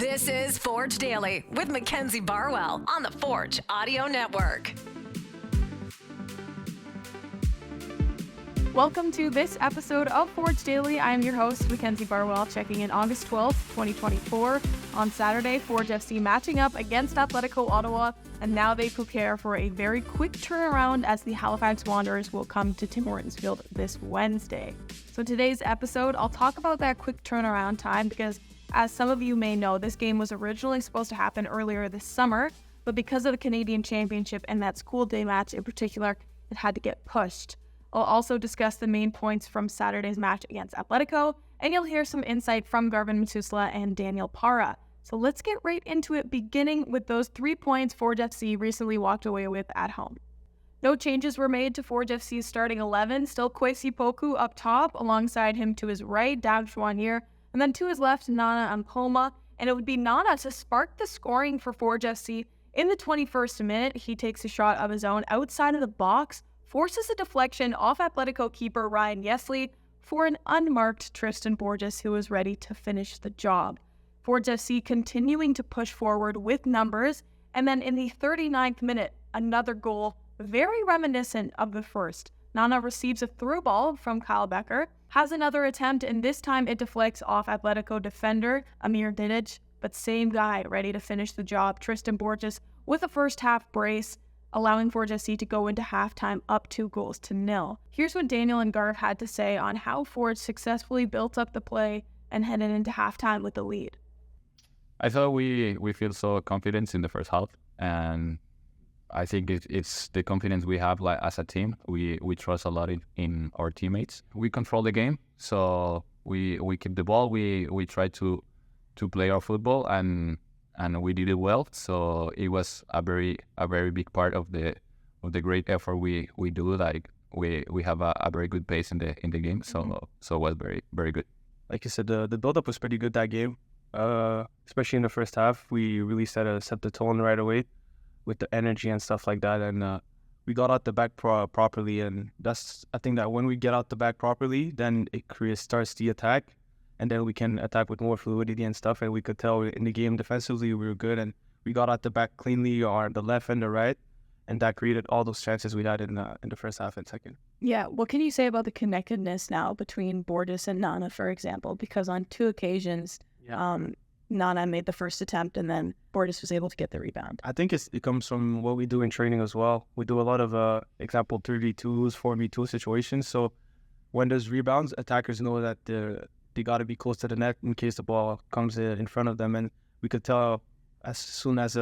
This is Forge Daily with Mackenzie Barwell on the Forge Audio Network. Welcome to this episode of Forge Daily. I am your host, Mackenzie Barwell, checking in August 12th, 2024. On Saturday, Forge FC matching up against Atletico Ottawa, and now they prepare for a very quick turnaround as the Halifax Wanderers will come to Tim Hortons Field this Wednesday. So today's episode, I'll talk about that quick turnaround time because, as some of you may know, this game was originally supposed to happen earlier this summer, but because of the Canadian Championship and that school day match in particular, it had to get pushed. I'll also discuss the main points from Saturday's match against Atlético, and you'll hear some insight from Garven, Metusala, and Daniel Parra. So let's get right into it, beginning with those 3 points Forge FC recently walked away with at home. No changes were made to Forge FC's starting 11, still Kwesi Poku up top, alongside him to his right, Dav Chouanier, and then to his left, Nana Ampomah, and it would be Nana to spark the scoring for Forge FC. In the 21st minute, he takes a shot of his own outside of the box, forces a deflection off Atlético keeper Ryan Yesley for an unmarked Tristan Borges who was ready to finish the job. Forge FC continuing to push forward with numbers, and then in the 39th minute, another goal, very reminiscent of the first. Nana receives a through ball from Kyle Becker, has another attempt, and this time it deflects off Atlético defender Amir Didic, but same guy ready to finish the job, Tristan Borges, with a first half brace, allowing Forge FC to go into halftime up 2-0. Here's what Daniel and Garv had to say on how Forge successfully built up the play and headed into halftime with the lead. I thought we feel so confident in the first half, and I think it's the confidence we have like as a team. We trust a lot in our teammates. We control the game, so we keep the ball. We try to play our football, and we did it well. So it was a very big part of the great effort we do. Like we have a very good pace in the game. So it was very good. Like you said, the build up was pretty good that game. Especially in the first half, we really set the tone right away with the energy and stuff like that, and we got out the back properly. And I think that when we get out the back properly, then it starts the attack. And then we can attack with more fluidity and stuff. And we could tell in the game defensively we were good. And we got out the back cleanly on the left and the right. And that created all those chances we had in the first half and second. Yeah, what can you say about the connectedness now between Borges and Nana, for example? Because on 2 occasions, Nana made the first attempt and then Borges was able to get the rebound. I think it comes from what we do in training as well. We do a lot of, example, 3v2s, 4v2 situations. So when there's rebounds, attackers know that they got to be close to the net in case the ball comes in front of them. And we could tell as soon as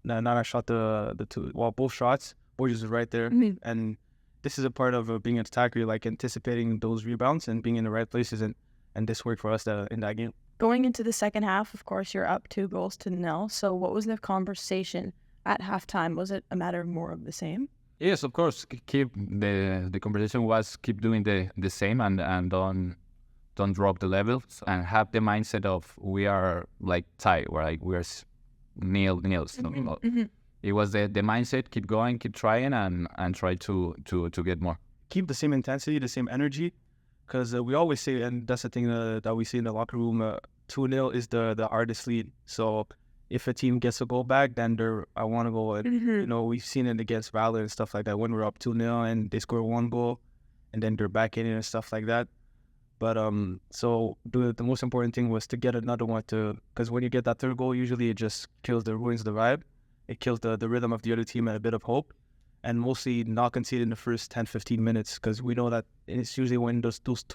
Nana shot both shots, Borges was right there. Mm-hmm. And this is a part of being an attacker, like anticipating those rebounds and being in the right places. And this worked for us in that game. Going into the second half, of course, you're up 2-0. So what was the conversation at halftime? Was it a matter of more of the same? Yes, of course. Keep the conversation was keep doing the same and don't drop the level and have the mindset of we are like tied, we're nil. So mm-hmm. It was the mindset, keep going, keep trying and try to get more. Keep the same intensity, the same energy, because we always say, and that's the thing that we see in the locker room, 2-0 is the hardest lead. So if a team gets a goal back, then I want to go. And, mm-hmm. We've seen it against Valor and stuff like that when we're up 2-0 and they score 1 goal and then they're back in it and stuff like that. But so the most important thing was to get another one because when you get that third goal, usually it just ruins the vibe. It kills the rhythm of the other team and a bit of hope. And mostly not concede in the first 10-15 minutes because we know that it's usually when those first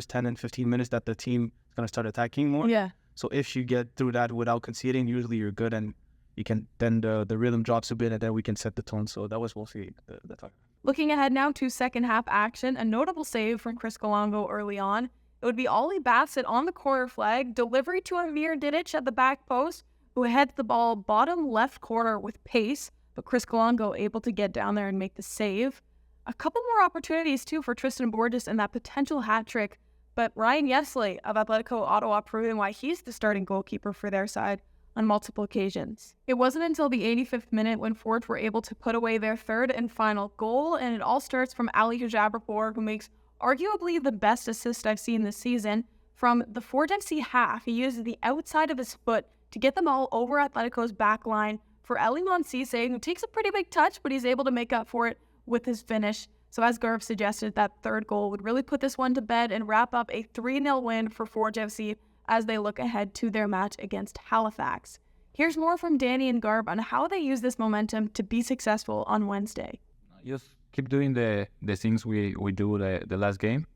10 and 15 minutes that the team is going to start attacking more. Yeah. So if you get through that without conceding, usually you're good and you can then the rhythm drops a bit and then we can set the tone. So that was mostly the talk. Looking ahead now to second half action, a notable save from Chris Galongo early on. It would be Ollie Bassett on the corner flag, delivery to Amir Didic at the back post, who heads the ball bottom left corner with pace, but Chris Galongo able to get down there and make the save. A couple more opportunities too for Tristan Borges and that potential hat trick, but Ryan Yesley of Atletico Ottawa proving why he's the starting goalkeeper for their side on multiple occasions. It wasn't until the 85th minute when Forge were able to put away their third and final goal, and it all starts from Ali Jabrapor, who makes arguably the best assist I've seen this season, From the Forge FC half, he uses the outside of his foot to get them all over Atletico's back line for Eliman Cisse, who takes a pretty big touch, but he's able to make up for it with his finish. So as Garv suggested, that third goal would really put this one to bed and wrap up a 3-0 win for Forge FC as they look ahead to their match against Halifax. Here's more from Dani and Garv on how they use this momentum to be successful on Wednesday. Just keep doing the things we do the last game,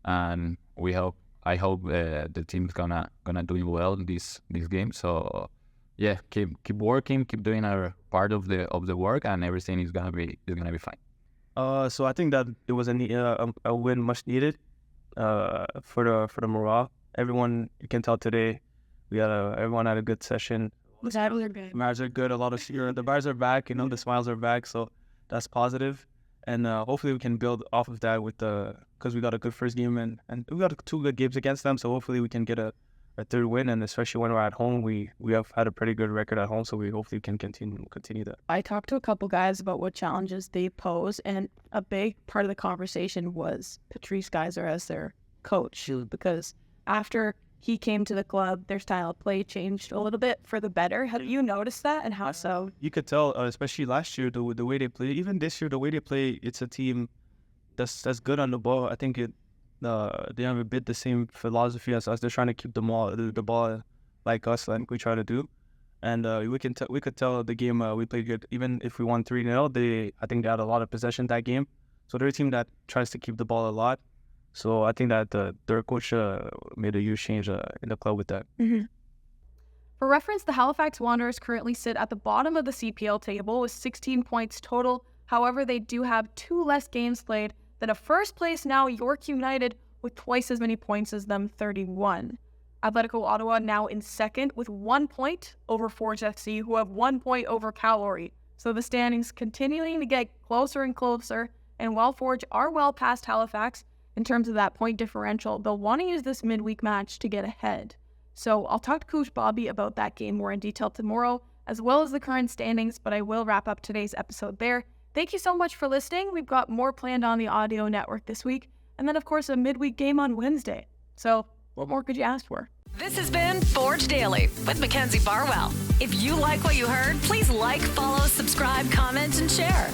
and I hope the team's gonna doing well this game. So yeah, keep working, keep doing our part of the work, and everything is gonna be fine. So I think that it was a win much needed for the morale. Everyone, you can tell today, everyone had a good session. The bars are good. A lot of the bars are back. The smiles are back. So that's positive. And hopefully we can build off of that because we got a good first game and we got 2 good games against them. So hopefully we can get a third win. And especially when we're at home, we have had a pretty good record at home. So we hopefully can continue that. I talked to a couple guys about what challenges they pose, and a big part of the conversation was Patrice Geyser as their coach, because after he came to the club, their style of play changed a little bit for the better. Have you noticed that, and how so? You could tell, especially last year, the way they play. Even this year, the way they play, it's a team that's good on the ball. I think they have a bit the same philosophy as us. They're trying to keep the ball like us, like we try to do. And we could tell the game we played good. Even if we won 3-0, I think they had a lot of possession that game. So they're a team that tries to keep the ball a lot. So I think that their coach made a huge change in the club with that. Mm-hmm. For reference, the Halifax Wanderers currently sit at the bottom of the CPL table with 16 points total. However, they do have 2 less games played than a first place now York United with twice as many points as them, 31. Atletico Ottawa now in second with 1 point over Forge FC, who have 1 point over Calgary. So the standings continuing to get closer and closer. And while Forge are well past Halifax, in terms of that point differential, they'll want to use this midweek match to get ahead. So I'll talk to Coach Bobby about that game more in detail tomorrow, as well as the current standings, but I will wrap up today's episode there. Thank you so much for listening. We've got more planned on the audio network this week, and then of course a midweek game on Wednesday. So what more could you ask for? This has been Forge Daily with Mackenzie Barwell. If you like what you heard, please like, follow, subscribe, comment, and share.